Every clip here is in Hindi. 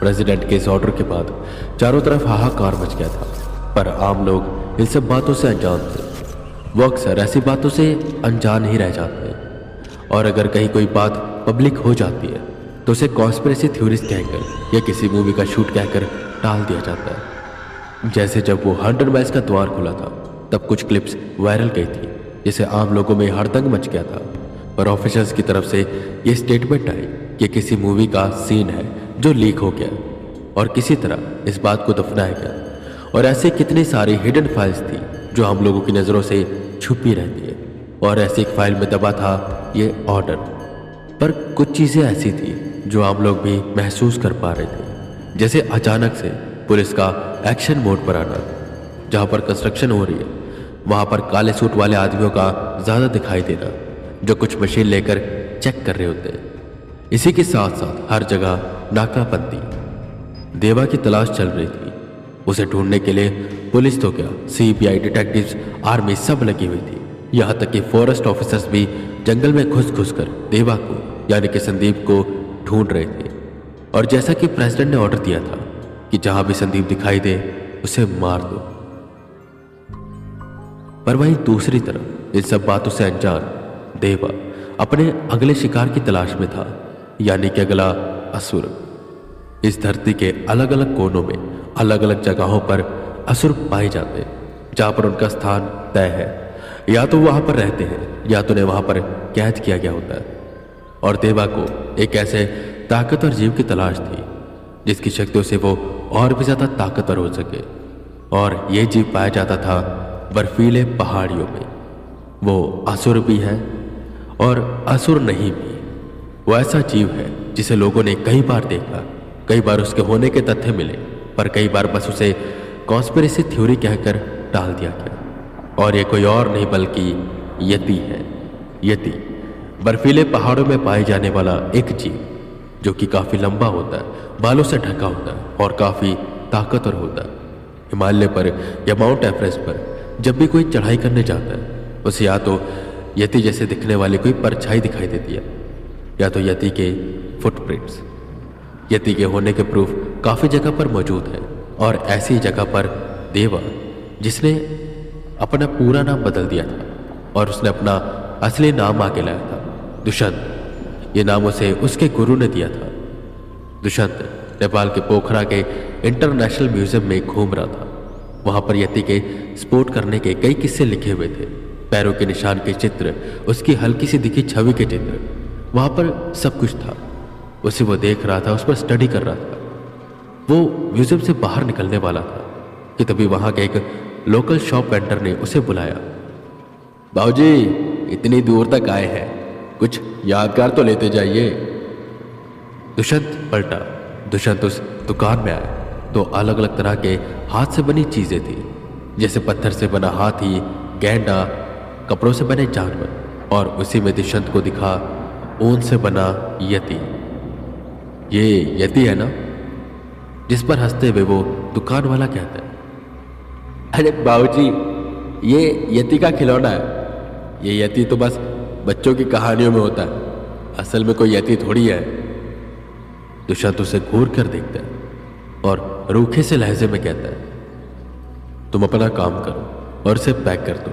प्रेसिडेंट के इस ऑर्डर के बाद चारों तरफ हाहाकार मच गया था, पर आम लोग इन सब बातों से अनजान थे। वो अक्सर ऐसी बातों से अनजान ही रह जाते हैं, और अगर कहीं कोई बात पब्लिक हो जाती है तो उसे कॉन्स्पिरेसी थ्योरीज कहकर या किसी मूवी का शूट कहकर टाल दिया जाता है। जैसे जब वो 100 माइल्स का द्वार खुला था, तब कुछ क्लिप्स वायरल गई थी, जिसे आम लोगों में हड़दंग मच गया था। पर ऑफिसर्स की तरफ से ये स्टेटमेंट आई कि किसी मूवी का सीन है जो लीक हो गया और किसी तरह इस बात को दफनाया गया। और ऐसे कितनी सारी हिडन फाइल्स थी जो हम लोगों की नज़रों से छुपी रहती है, और ऐसी एक फाइल में दबा था ये ऑर्डर। पर कुछ चीज़ें ऐसी थी जो आम लोग भी महसूस कर पा रहे थे, जैसे अचानक से पुलिस का एक्शन मोड पर आना। जहाँ पर कंस्ट्रक्शन हो रही है वहाँ पर काले सूट वाले आदमियों का ज़्यादा दिखाई देना, जो कुछ मशीन लेकर चेक कर रहे होते हैं। इसी के साथ साथ हर जगह नाकाबंदी। देवा की तलाश चल रही थी। उसे ढूंढने के लिए पुलिस तो क्या, सीबीआई, डिटेक्टिव्स, आर्मी सब लगी हुई थी। यहाँ तक कि फॉरेस्ट ऑफिसर्स भी जंगल में घुस कर देवा को यानी कि संदीप को ढूंढ रहे थे। और जैसा कि प्रेसिडेंट ने ऑर्डर दिया था कि जहां भी संदीप दिखाई दे उसे मार दो। पर वहीं दूसरी तरफ इन सब बातों से अनजान देवा अपने अगले शिकार की तलाश में था, यानी कि अगला असुर। इस धरती के अलग अलग कोनों में अलग अलग जगहों पर असुर पाए जाते हैं, जहां पर उनका स्थान तय है। या तो वहां पर रहते हैं या तो उन्हें वहां पर कैद किया गया होता है। और देवा को एक ऐसे ताकतवर जीव की तलाश थी जिसकी शक्तियों से वो और भी ज्यादा ताकतवर हो सके। और ये जीव पाया जाता था बर्फीले पहाड़ियों में। वो असुर भी है और असुर नहीं भी। वो ऐसा जीव है जिसे लोगों ने कई बार देखा, कई बार उसके होने के तथ्य मिले, पर कई बार बस उसे कॉन्स्पिरेसी थ्योरी कहकर टाल दिया गया। और ये कोई और नहीं बल्कि यति है। यति बर्फीले पहाड़ों में पाए जाने वाला एक जीव जो कि काफी लंबा होता है, बालों से ढका होता है और काफी ताकतवर होता है। हिमालय पर या माउंट एवरेस्ट पर जब भी कोई चढ़ाई करने जाता है उसे या तो यति जैसे दिखने वाली कोई परछाई दिखाई देती है या तो यति के फुटप्रिंट्स। यति के होने के प्रूफ काफी जगह पर मौजूद है। और ऐसी जगह पर देवा, जिसने अपना पूरा नाम बदल दिया था और उसने अपना असली नाम आगे लाया था, दुष्यंत। ये नाम उसे उसके गुरु ने दिया था। दुष्यंत नेपाल के पोखरा के इंटरनेशनल म्यूजियम में घूम रहा था। वहां पर यति के स्पोर्ट करने के कई किस्से लिखे हुए थे, पैरों के निशान के चित्र, उसकी हल्की सी दिखी छवि के चित्र। वहां पर सब कुछ था। उसे वो देख रहा था, उस पर स्टडी कर रहा था। वो म्यूजियम से बाहर निकलने वाला था कि तभी वहां के एक लोकल शॉप वेंडर ने उसे बुलाया। बाबूजी, इतनी दूर तक आए हैं, कुछ यादगार तो लेते जाइए। दुष्यंत पलटा। दुष्यंत उस दुकान में आया तो अलग अलग तरह के हाथ से बनी चीजें थी, जैसे पत्थर से बना हाथी, गैंडा, कपड़ों से बने जानवर। और उसी में दुष्यंत को दिखा ऊन से बना यति। ये यति है ना, जिस पर हंसते हुए वो दुकान वाला कहता है, अरे बाबूजी, ये यति का खिलौना है। ये यति तो बस बच्चों की कहानियों में होता है, असल में कोई यति थोड़ी है। दुष्यंत उसे घूर कर देखता है और रूखे से लहजे में कहता है, तुम अपना काम करो और इसे पैक कर दो।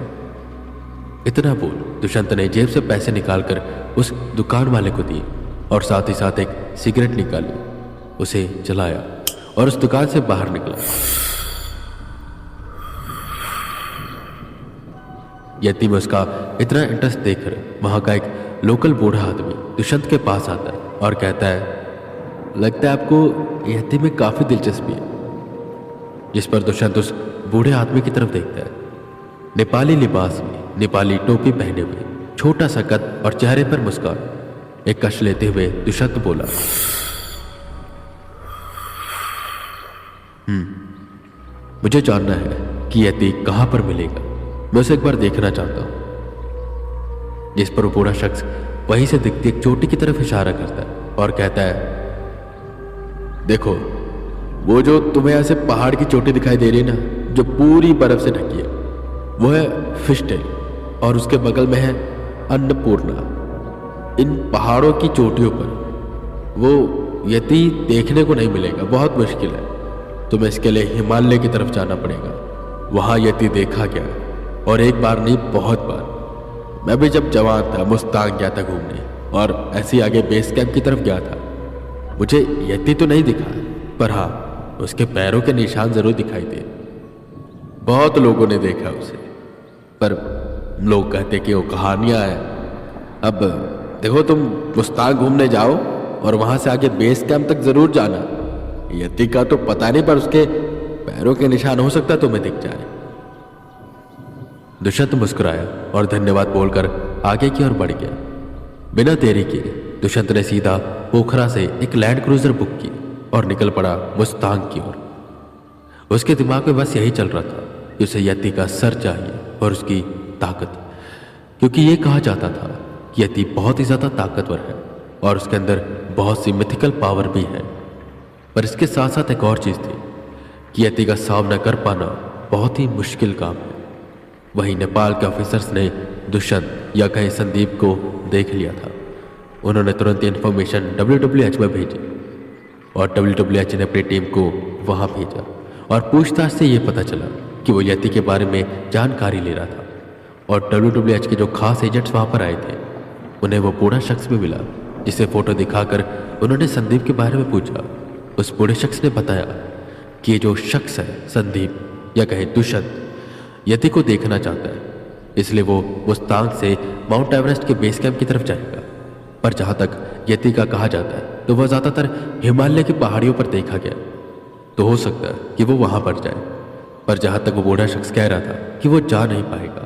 इतना बोल दुष्यंत ने जेब से पैसे निकालकर उस दुकान वाले को दिए और साथ ही साथ एक सिगरेट निकाली, उसे जलाया और उस दुकान से बाहर निकला। यति में उसका इतना इंटरेस्ट देखकर वहां का एक लोकल बूढ़ा आदमी दुष्यंत के पास आता है और कहता है, लगता है आपको यति में काफी दिलचस्पी है। जिस पर दुष्यंत उस बूढ़े आदमी की तरफ देखता है। नेपाली लिबास में, नेपाली टोपी पहने हुए, छोटा सा कद और चेहरे पर मुस्कान। एक कश लेते हुए दुष्यंत बोला, मुझे जानना है कि यति कहां पर मिलेगा। मैं उसे एक बार देखना चाहता हूं। जिस पर वो बूढ़ा शख्स वहीं से दिखती एक चोटी की तरफ इशारा करता है और कहता है, देखो, वो जो तुम्हें ऐसे पहाड़ की चोटी दिखाई दे रही है ना, जो पूरी बर्फ से ढकी है, वो है फिश टेल और उसके बगल में है अन्नपूर्णा। इन पहाड़ों की चोटियों पर वो यति देखने को नहीं मिलेगा, बहुत मुश्किल है। तुम्हें इसके लिए हिमालय की तरफ जाना पड़ेगा। वहां यति देखा गया, और एक बार नहीं बहुत बार। मैं भी जब जवान था मुस्तांग गया था घूमने, और ऐसे ही आगे बेस कैंप की तरफ गया था। मुझे यति तो नहीं दिखा, पर हाँ उसके पैरों के निशान जरूर दिखाई दिए। बहुत लोगों ने देखा उसे, पर लोग कहते कि वो कहानियां हैं। अब देखो, तुम मुस्तांग घूमने जाओ और वहां से आगे बेस कैंप तक जरूर जाना। यति का तो पता नहीं, पर उसके पैरों के निशान हो सकता है तुम्हें दिख जाए। दुष्यंत मुस्कुराया और धन्यवाद बोलकर आगे की ओर बढ़ गया। बिना देरी किए दुष्यंत ने सीधा पोखरा से एक लैंड क्रूजर बुक की और निकल पड़ा मुस्तांग की ओर। उसके दिमाग में बस यही चल रहा था कि उसे यति का सर चाहिए और उसकी ताकत, क्योंकि यह कहा जाता था कि यति बहुत ही ज्यादा ताकतवर है और उसके अंदर बहुत सी मिथिकल पावर भी है। पर इसके साथ साथ एक और चीज थी कि यति का सामना कर पाना बहुत ही मुश्किल काम है। वहीं नेपाल के ऑफिसर्स ने दुष्यंत या कहीं संदीप को देख लिया था। उन्होंने तुरंत इन्फॉर्मेशन WWH में भेजी और WWH ने अपनी टीम को वहां भेजा, और पूछताछ से यह पता चला कि वो यति के बारे में जानकारी ले रहा था। और WWH के जो खास एजेंट्स वहां पर आए थे, उन्हें वो बूढ़ा शख्स भी मिला, जिसे फोटो दिखाकर उन्होंने संदीप के बारे में पूछा। उस बूढ़े शख्स ने बताया कि ये जो शख्स है संदीप या कहे दुष्यंत, यति को देखना चाहता है, इसलिए वो मुस्तांग से माउंट एवरेस्ट के बेस कैंप की तरफ जाएगा। पर जहां तक यति का कहा जाता है तो वह ज्यादातर हिमालय की पहाड़ियों पर देखा गया, तो हो सकता है कि वो वहां पर जाए। पर जहां तक वो बूढ़ा शख्स कह रहा था कि वो जा नहीं पाएगा,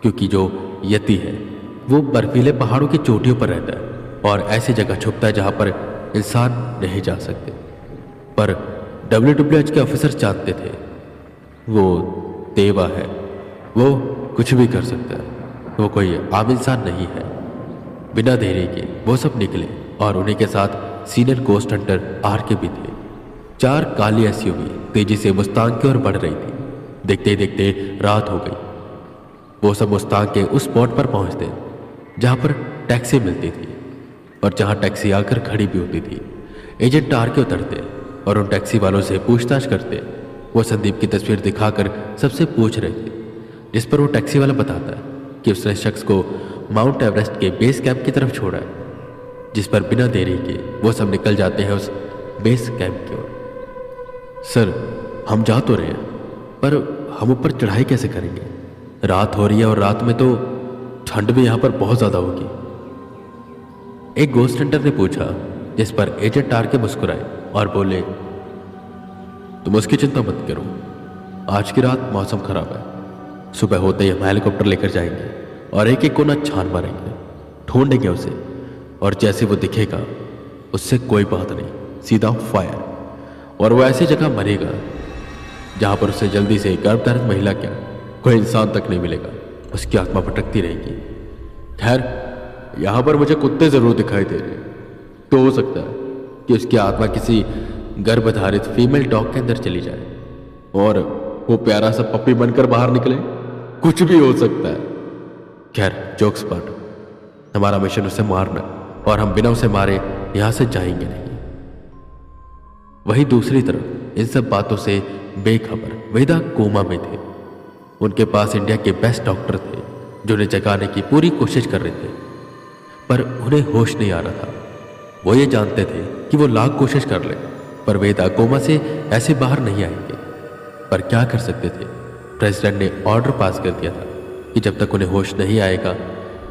क्योंकि जो यति है वो बर्फीले पहाड़ों की चोटियों पर रहता है और ऐसी जगह छुपता है जहां पर इंसान नहीं जा सकते। पर WWH के ऑफिसर्स जानते थे वो देवा है, वो कुछ भी कर सकता है, वो कोई आम इंसान नहीं है। बिना देरी के वो सब निकले और उन्हीं के साथ सीनियर गोस्ट हंटर RK भी थे। 4 काली SUV तेजी से मुस्तांग की ओर बढ़ रही थी। देखते ही देखते रात हो गई। वो सब मुस्तांग के उस स्पॉट पर पहुंचते जहां पर टैक्सी मिलती थी और जहां टैक्सी आकर खड़ी भी होती थी। एजेंट RK उतरते और उन टैक्सी वालों से पूछताछ करते। वो संदीप की तस्वीर दिखाकर सबसे पूछ रहे थे, जिस पर वो टैक्सी वाला बताता है कि उसने शख्स को माउंट एवरेस्ट के बेस कैंप की तरफ छोड़ा है। जिस पर बिना देरी के वो सब निकल जाते हैं उस बेस कैंप की ओर। सर, हम जा तो रहे हैं, पर हम ऊपर चढ़ाई कैसे करेंगे? रात हो रही है और रात में तो ठंड भी यहां पर बहुत ज्यादा होगी, एक गोस्ट हंटर ने पूछा। जिस पर एजेंट RK मुस्कुराए और बोले, तुम उसकी चिंता मत करो, आज की रात मौसम खराब है। सुबह होते ही हम हेलीकॉप्टर लेकर जाएंगे और एक एक कोना छान मारेंगे, ढूंढेंगे उसे, और जैसे वो दिखेगा उससे कोई बात नहीं, सीधा फायर। और वो ऐसी जगह मरेगा जहां पर उसे जल्दी से गर्भधारित महिला क्या कोई इंसान तक नहीं मिलेगा, उसकी आत्मा भटकती रहेगी। खैर, यहां पर मुझे कुत्ते जरूर दिखाई दे रहे हैं, तो हो सकता है कि उसकी आत्मा किसी गर्भधारित फीमेल डॉग के अंदर चली जाए और वो प्यारा सा पप्पी बनकर बाहर निकले, कुछ भी हो सकता है। खैर, जोक्स पार्ट, हमारा मिशन उसे मारना, और हम बिना उसे मारे यहां से जाएंगे नहीं। वहीं दूसरी तरफ इन सब बातों से बेखबर वेदा कोमा में थे। उनके पास इंडिया के बेस्ट डॉक्टर थे जो उन्हें जगाने की पूरी कोशिश कर रहे थे, पर उन्हें होश नहीं आ रहा था। वो ये जानते थे कि वो लाख कोशिश कर ले, पर वेदा कोमा से ऐसे बाहर नहीं आएंगे। पर क्या कर सकते थे? प्रेसिडेंट ने ऑर्डर पास कर दिया था कि जब तक उन्हें होश नहीं आएगा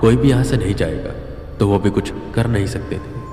कोई भी यहां से नहीं जाएगा, तो वो भी कुछ कर नहीं सकते थे।